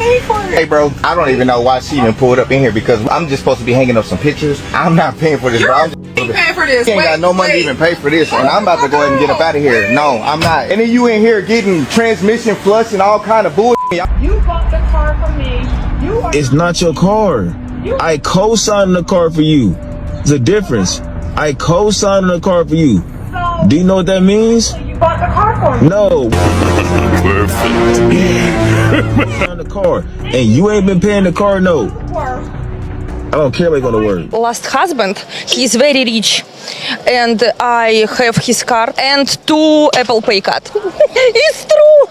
pay for it. Hey, bro, I don't even know why she even pulled up in here because I'm just supposed to be hanging up some pictures. I'm not paying for this, bro. I'm You paying for this. She ain't got no money to even pay for this, and I'm about to go ahead and get up out of here. No, I'm not. And then you in here getting transmission flush and all kind of bullshit. You bought the car from me. It's not your car. I co-signed the car for you. There's a difference. I co-signed the car for you. Do you know what that means? You bought the car for me. No. On the car, and you ain't been paying the car note. I don't care about going to work. Last husband, he's very rich, and I have his card and 2 Apple Pay card. It's true.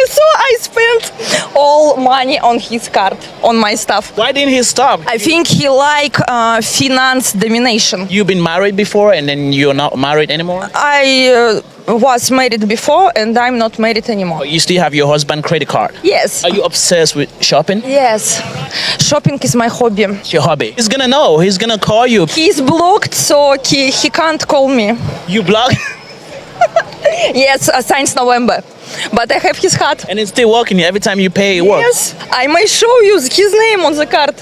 So I spent all money on his card, on my stuff. Why didn't he stop? I think he like finance domination. You've been married before and then you're not married anymore? I was married before and I'm not married anymore. You still have your husband's credit card? Yes. Are you obsessed with shopping? Yes. Shopping is my hobby. It's your hobby. He's gonna know. He's gonna call you. He's blocked, so he can't call me. You block? Yes, since November. But I have his card. And it's still working. Every time you pay, it works. Yes, I may show you his name on the card.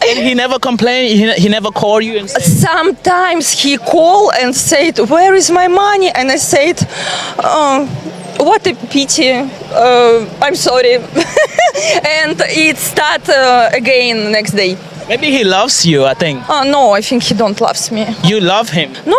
And he never complained? He never called you and said... Sometimes he called and said, where is my money? And I said, what a pity. I'm sorry. And it start again next day. Maybe he loves you, I think. No, I think he don't loves me. You love him? No.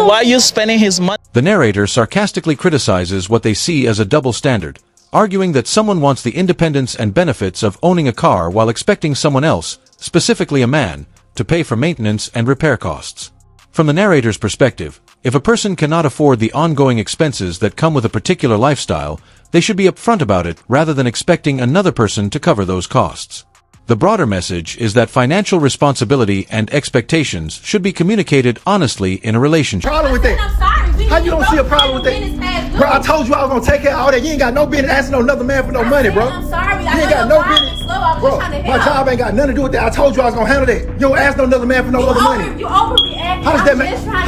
Why are you spending his money? The narrator sarcastically criticizes what they see as a double standard, arguing that someone wants the independence and benefits of owning a car while expecting someone else, specifically a man, to pay for maintenance and repair costs. From the narrator's perspective, if a person cannot afford the ongoing expenses that come with a particular lifestyle, they should be upfront about it rather than expecting another person to cover those costs. The broader message is that financial responsibility and expectations should be communicated honestly in a relationship. Problem with that? I'm sorry. How you don't see a problem with that? Bro, I told you I was gonna take care of all that. You ain't got no business asking another man for no money, bro. I'm sorry. You ain't got no business. Bro, my job ain't got nothing to do with that. I told you I was gonna handle that. You don't ask no other man for no other money. You overreacting. How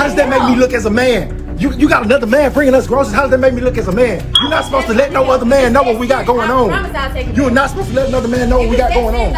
does that make me look as a man? You got another man bringing us groceries. How does that make me look as a man? You're not supposed to let no other man know what we got going on. You're not supposed to let another man know what we got going on.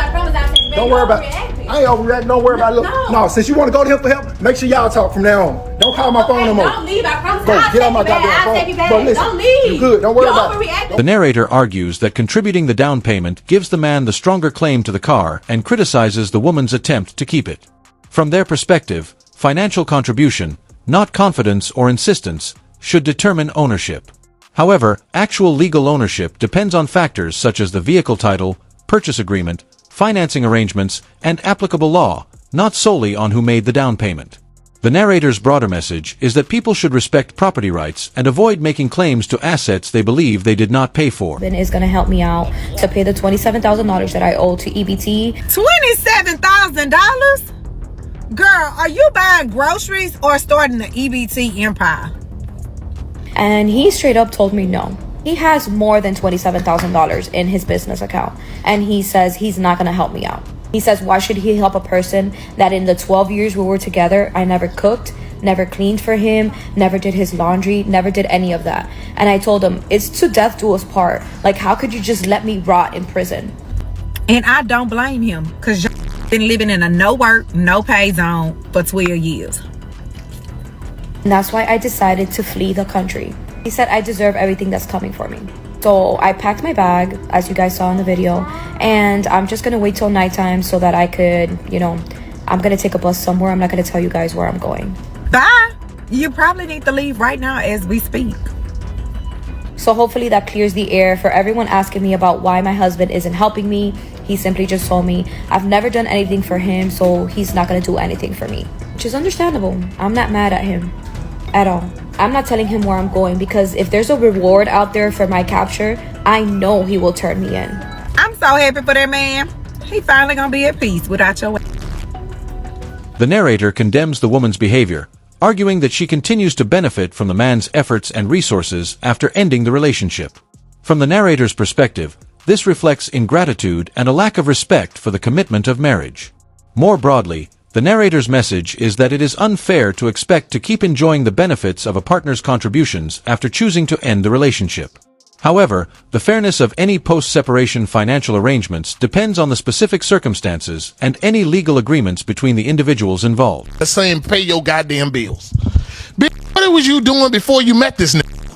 Don't worry about it. I ain't overreacting. Don't worry about it. No, since you want to go to him for help, make sure y'all talk from now on. Don't call my phone no more. Don't leave. I promise. Go, get on my goddamn phone. Bro, listen. Don't leave. You good. Don't worry about it. The narrator argues that contributing the down payment gives the man the stronger claim to the car and criticizes the woman's attempt to keep it. From their perspective, financial contribution, not confidence or insistence, should determine ownership. However, actual legal ownership depends on factors such as the vehicle title, purchase agreement, financing arrangements, and applicable law, not solely on who made the down payment. The narrator's broader message is that people should respect property rights and avoid making claims to assets they believe they did not pay for. Ben is going to help me out to pay the $27,000 that I owe to EBT. $27,000? Girl, are you buying groceries or starting the EBT empire? And he straight up told me no. He has more than $27,000 in his business account. And he says he's not going to help me out. He says, why should he help a person that in the 12 years we were together, I never cooked, never cleaned for him, never did his laundry, never did any of that. And I told him, it's to death do us part. Like, how could you just let me rot in prison? And I don't blame him, because you've been living in a no work, no pay zone for 12 years. And that's why I decided to flee the country. He said I deserve everything that's coming for me. So I packed my bag, as you guys saw in the video, and I'm just gonna wait till nighttime so that I could, I'm gonna take a bus somewhere. I'm not gonna tell you guys where I'm going. Bye. You probably need to leave right now as we speak. So hopefully that clears the air for everyone asking me about why my husband isn't helping me. He simply just told me I've never done anything for him, so he's not gonna do anything for me, which is understandable. I'm not mad at him at all. I'm not telling him where I'm going because if there's a reward out there for my capture, I know he will turn me in. I'm so happy for that man. He finally gonna be at peace without your... The narrator condemns the woman's behavior, arguing that she continues to benefit from the man's efforts and resources after ending the relationship. From the narrator's perspective, this reflects ingratitude and a lack of respect for the commitment of marriage. More broadly, the narrator's message is that it is unfair to expect to keep enjoying the benefits of a partner's contributions after choosing to end the relationship. However, the fairness of any post-separation financial arrangements depends on the specific circumstances and any legal agreements between the individuals involved. The same pay your goddamn bills. Bitch, what was you doing before you met this nigga?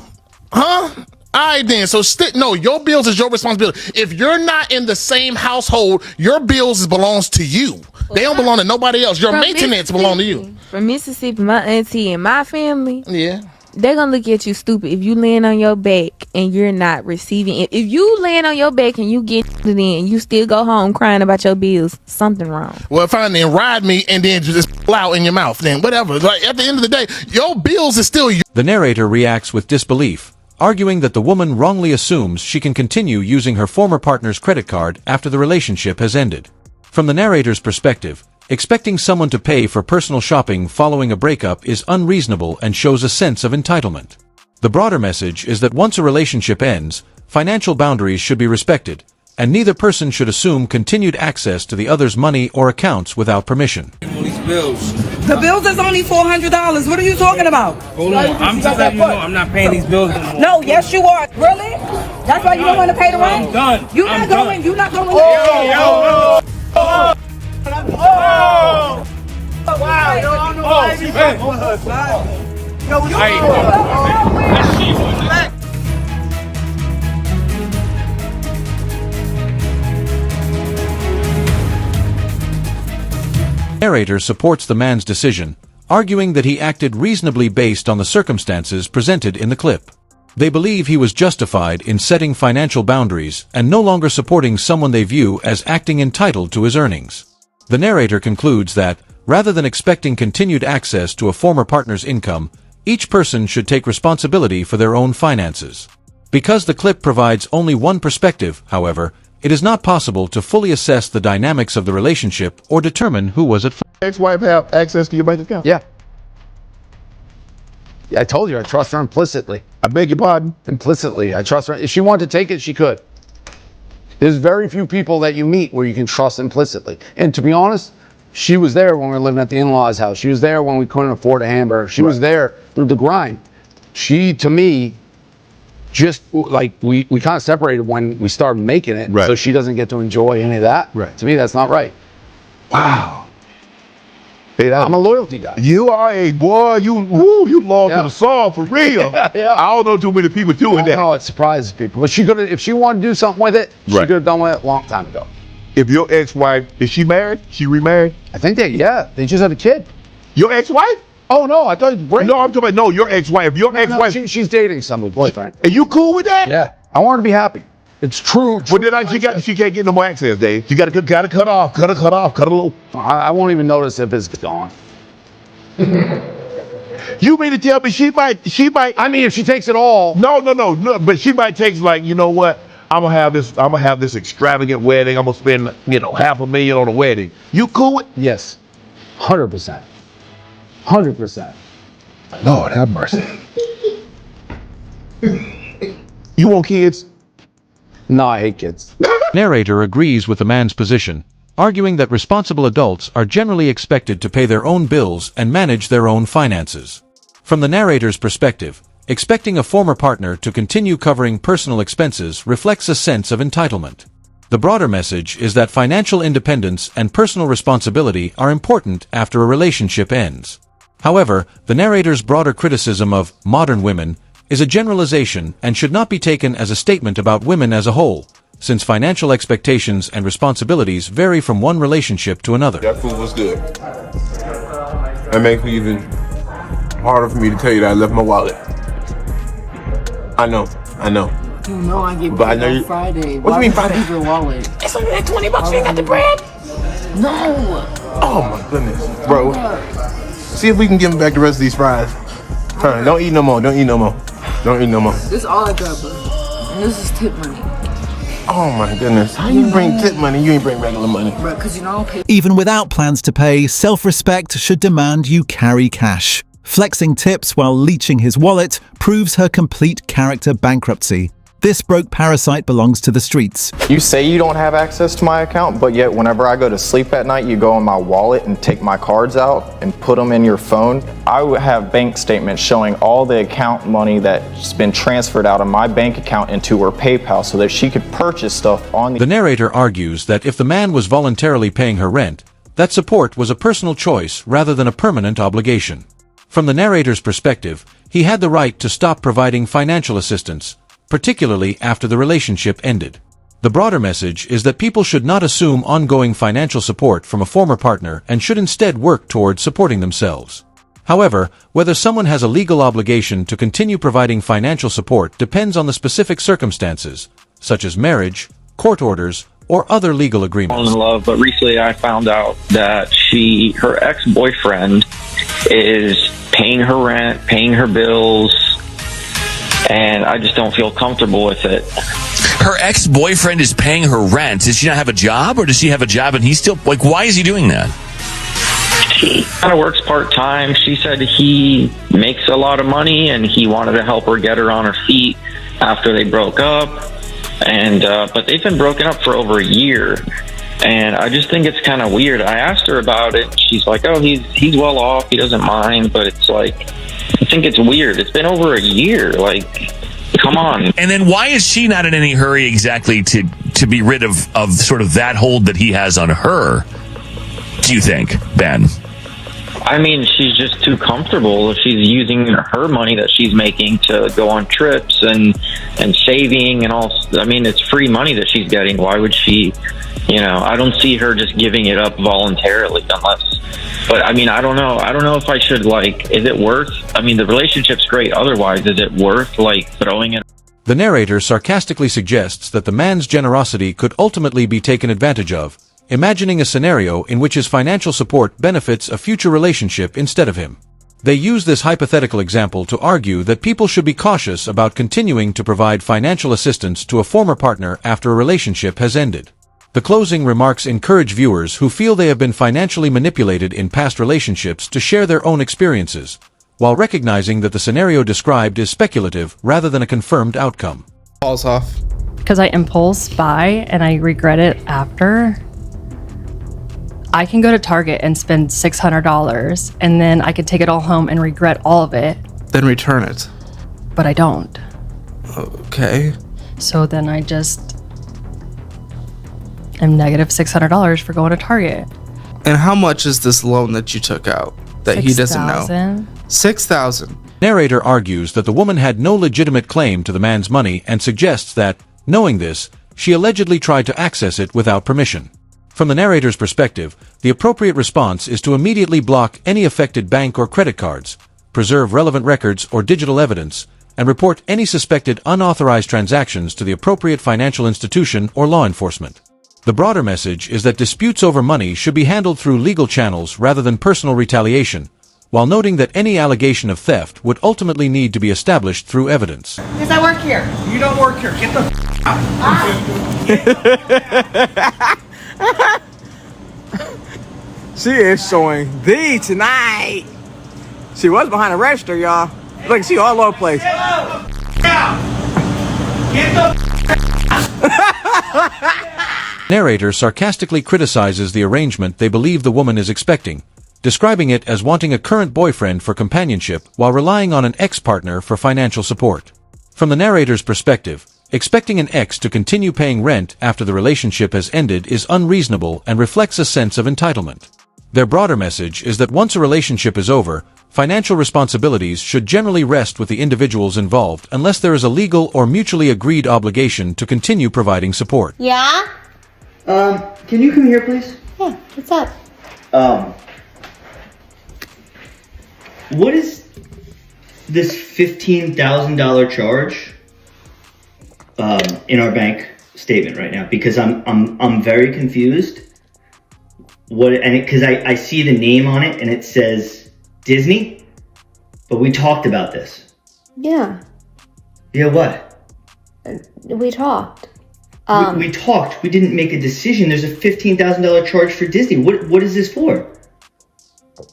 Huh? Alright then, so no, your bills is your responsibility. If you're not in the same household, your bills belongs to you. They don't belong to nobody else. Your maintenance belong to you. From Mississippi, my auntie and my family, yeah, they're gonna look at you stupid if you laying on your back and you're not receiving it. If you laying on your back and you get it in, you still go home crying about your bills, something wrong. Well, fine then, ride me and then just out in your mouth. Then whatever. Like at the end of the day, your bills is still you. The narrator reacts with disbelief, arguing that the woman wrongly assumes she can continue using her former partner's credit card after the relationship has ended. From the narrator's perspective, expecting someone to pay for personal shopping following a breakup is unreasonable and shows a sense of entitlement. The broader message is that once a relationship ends, financial boundaries should be respected, and neither person should assume continued access to the other's money or accounts without permission. The bills is only $400. What are you talking about? Hold on, I'm just letting you know I'm not paying these bills anymore. No, yes you are. Really? That's why you don't want to pay the rent? I'm done. You're not going. You're not going. Wow, Narrator supports the man's decision, arguing that he acted reasonably based on the circumstances presented in the clip. They believe he was justified in setting financial boundaries and no longer supporting someone they view as acting entitled to his earnings. The narrator concludes that, rather than expecting continued access to a former partner's income, each person should take responsibility for their own finances. Because the clip provides only one perspective, however, it is not possible to fully assess the dynamics of the relationship or determine who was at fault. Ex-wife have access to your bank account? Yeah. I told you I trust her implicitly. I beg your pardon? Implicitly, I trust her. If she wanted to take it, she could. There's very few people that you meet where you can trust implicitly. And to be honest, she was there when we were living at the in-laws' house. She was there when we couldn't afford a hamburger. She was there through the grind. She, to me, just like we kind of separated when we started making it. Right. So she doesn't get to enjoy any of that. Right. To me, that's not right. Wow. Hey, I'm a loyalty guy. You are a boy. You lost to the song for real. Yeah. I don't know too many people doing that. No, it surprises people. But she could have, if she wanted to do something with it, she could have done with it a long time ago. If your ex-wife, is she married? She remarried? I think they just had a kid. Your ex-wife? Oh no, I thought it was break. No, I'm talking about your ex-wife. Your ex-wife. She's dating some boyfriend. Are you cool with that? Yeah, I want her to be happy. It's true. But then she can't get no more access, Dave. She got to cut off, cut a little. I won't even notice if it's gone. You mean to tell me she might? I mean, if she takes it all. No. But she might take like, you know what? I'm gonna have this extravagant wedding. I'm gonna spend $500,000 on a wedding. You cool with? Yes, 100%. 100%. Lord have mercy. You want kids? No, I hate kids. Narrator agrees with the man's position, arguing that responsible adults are generally expected to pay their own bills and manage their own finances. From the narrator's perspective, expecting a former partner to continue covering personal expenses reflects a sense of entitlement. The broader message is that financial independence and personal responsibility are important after a relationship ends. However, the narrator's broader criticism of modern women is a generalization and should not be taken as a statement about women as a whole, since financial expectations and responsibilities vary from one relationship to another. That food was good. That makes it even harder for me to tell you that I left my wallet. I know. You know I get But I know paid you- on Friday. What do you mean Friday? Leave your wallet. It's only like $20. You ain't got the bread? No. Oh my goodness, bro. See if we can give him back the rest of these fries. Don't eat no more. Don't eat no more. This is all I got, bro. And this is tip money. Oh my goodness. How you bring tip money? You ain't bring regular money. Bro, because you know I don't pay. Even without plans to pay, self-respect should demand you carry cash. Flexing tips while leeching his wallet proves her complete character bankruptcy. This broke parasite belongs to the streets. You say you don't have access to my account, but yet whenever I go to sleep at night, you go in my wallet and take my cards out and put them in your phone. I would have bank statements showing all the account money that's been transferred out of my bank account into her PayPal so that she could purchase stuff on The narrator argues that if the man was voluntarily paying her rent, that support was a personal choice rather than a permanent obligation. From the narrator's perspective, he had the right to stop providing financial assistance, particularly after the relationship ended. The broader message is that people should not assume ongoing financial support from a former partner and should instead work towards supporting themselves. However, whether someone has a legal obligation to continue providing financial support depends on the specific circumstances, such as marriage, court orders, or other legal agreements. In love, but recently I found out that her ex-boyfriend is paying her rent, paying her bills, and I just don't feel comfortable with it. Her ex-boyfriend is paying her rent. Does she not have a job, or does she have a job and he's still, like, why is he doing that? He kind of works part-time. She said he makes a lot of money and he wanted to help her get her on her feet after they broke up. And but they've been broken up for over a year. And I just think it's kind of weird. I asked her about it. She's like, oh, he's well off. He doesn't mind. But it's like, I think it's weird. It's been over a year. Like, come on. And then why is she not in any hurry exactly to be rid of sort of that hold that he has on her, do you think, Ben? I mean, she's just too comfortable. She's using her money that she's making to go on trips and saving and all. I mean, it's free money that she's getting. Why would she, I don't see her just giving it up voluntarily but I mean, I don't know. I don't know if I should, is it worth, I mean, the relationship's great. Otherwise, is it worth, throwing it? The narrator sarcastically suggests that the man's generosity could ultimately be taken advantage of, imagining a scenario in which his financial support benefits a future relationship instead of him. They use this hypothetical example to argue that people should be cautious about continuing to provide financial assistance to a former partner after a relationship has ended. The closing remarks encourage viewers who feel they have been financially manipulated in past relationships to share their own experiences, while recognizing that the scenario described is speculative rather than a confirmed outcome. Falls off. Because I impulse buy and I regret it after. I can go to Target and spend $600 and then I can take it all home and regret all of it. Then return it. But I don't. Okay. So then I just am negative $600 for going to Target. And how much is this loan that you took out that he doesn't know? $6,000. Narrator argues that the woman had no legitimate claim to the man's money and suggests that, knowing this, she allegedly tried to access it without permission. From the narrator's perspective, the appropriate response is to immediately block any affected bank or credit cards, preserve relevant records or digital evidence, and report any suspected unauthorized transactions to the appropriate financial institution or law enforcement. The broader message is that disputes over money should be handled through legal channels rather than personal retaliation, while noting that any allegation of theft would ultimately need to be established through evidence. Because I work here. You don't work here. Get the out. She is showing thee tonight. She was behind the register, y'all. Look, she all over the place. Get the Narrator sarcastically criticizes the arrangement they believe the woman is expecting, describing it as wanting a current boyfriend for companionship while relying on an ex-partner for financial support. From the narrator's perspective, expecting an ex to continue paying rent after the relationship has ended is unreasonable and reflects a sense of entitlement. Their broader message is that once a relationship is over, financial responsibilities should generally rest with the individuals involved unless there is a legal or mutually agreed obligation to continue providing support. Yeah? Can you come here, please? Yeah, what's up? What is this $15,000 charge in our bank statement right now? Because I'm very confused. Because I see the name on it and it says Disney, but we talked about this. Yeah. Yeah, what? We talked. We talked. We didn't make a decision. There's a $15,000 charge for Disney. What is this for?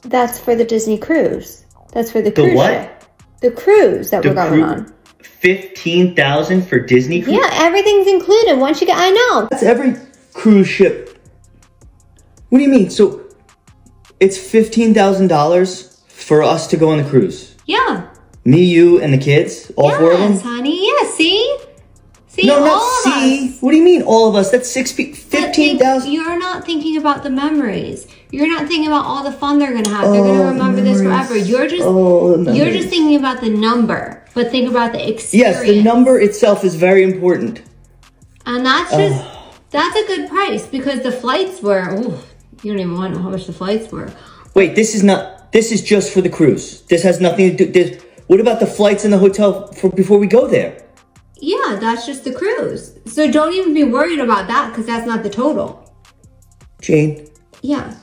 That's for the Disney cruise. That's for the cruise what? ship. The cruise that we're going on. $15,000 for Disney cruise? Yeah, everything's included. Once you get, I know. That's every cruise ship. What do you mean? So it's $15,000 for us to go on the cruise? Yeah. Me, you, and the kids? All four of them? Yes, honey. Yeah, see? See, No, all not of see. us. What do you mean all of us? That's 15,000. You're not thinking about the memories. You're not thinking about all the fun they're gonna have. They're gonna remember this forever. You're just thinking about the number, but think about the experience. Yes, the number itself is very important. And that's a good price because the flights were. Ooh, you don't even want to know how much the flights were. Wait, this is just for the cruise. This has nothing to do. What about the flights and the hotel before we go there? Yeah, that's just the cruise. So don't even be worried about that because that's not the total. Jane, Yeah.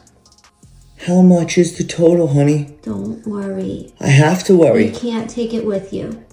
how much is the total, honey? Don't worry. I have to worry. You can't take it with you.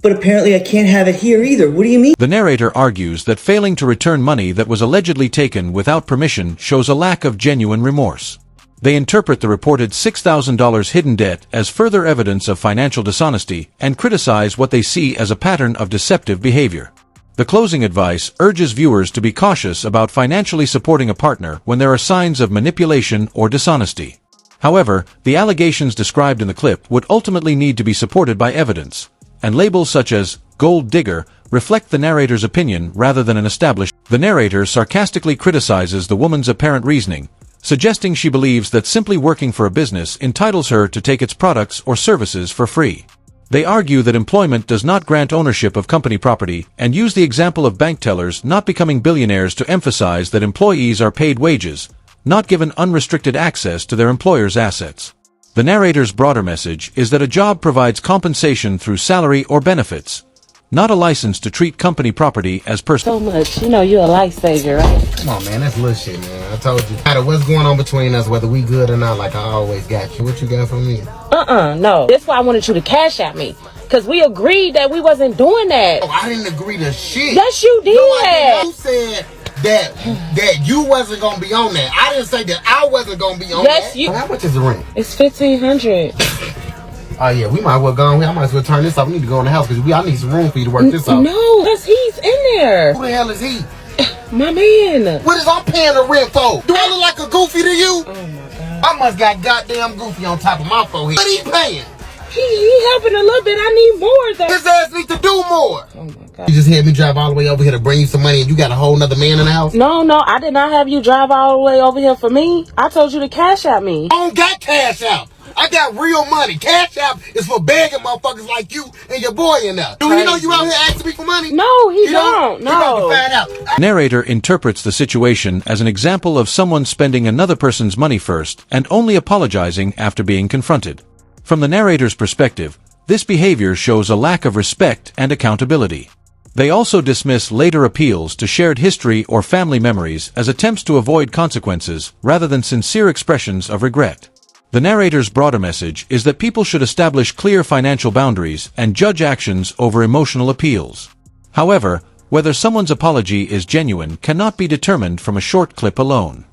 But apparently I can't have it here either. What do you mean? The narrator argues that failing to return money that was allegedly taken without permission shows a lack of genuine remorse. They interpret the reported $6,000 hidden debt as further evidence of financial dishonesty and criticize what they see as a pattern of deceptive behavior. The closing advice urges viewers to be cautious about financially supporting a partner when there are signs of manipulation or dishonesty. However, the allegations described in the clip would ultimately need to be supported by evidence, and labels such as gold digger reflect the narrator's opinion rather than an established. The narrator sarcastically criticizes the woman's apparent reasoning, suggesting she believes that simply working for a business entitles her to take its products or services for free. They argue that employment does not grant ownership of company property and use the example of bank tellers not becoming billionaires to emphasize that employees are paid wages, not given unrestricted access to their employer's assets. The narrator's broader message is that a job provides compensation through salary or benefits, not a license to treat company property as personal. So much. You know you're a lifesaver, right? Come on, man. That's little shit, man. I told you. No matter what's going on between us, whether we good or not, like I always got you. What you got for me? No. That's why I wanted you to cash at me. Because we agreed that we wasn't doing that. Oh, I didn't agree to shit. Yes, you did. No, I didn't. You said that you wasn't going to be on that. I didn't say that I wasn't going to be on that. Yes, you. How much is the rent? It's $1,500. Oh, yeah. We might as well go on here. I might as well turn this off. We need to go in the house because I need some room for you to work this out. No, because he's in there. Who the hell is he? My man. What is I'm paying the rent for? Do I look like a goofy to you? Oh, my God. I must got goddamn goofy on top of my forehead. What he paying? He helping a little bit. I need more, though. His ass needs to do more. Oh, my God. You just had me drive all the way over here to bring you some money and you got a whole nother man in the house? No, I did not have you drive all the way over here for me. I told you to cash out me. I don't got cash out. I got real money. Cash out is for begging motherfuckers like you and your boy in there. Do you know you out here asking me for money? No, he don't. No. You about to find out. Narrator interprets the situation as an example of someone spending another person's money first and only apologizing after being confronted. From the narrator's perspective, this behavior shows a lack of respect and accountability. They also dismiss later appeals to shared history or family memories as attempts to avoid consequences rather than sincere expressions of regret. The narrator's broader message is that people should establish clear financial boundaries and judge actions over emotional appeals. However, whether someone's apology is genuine cannot be determined from a short clip alone.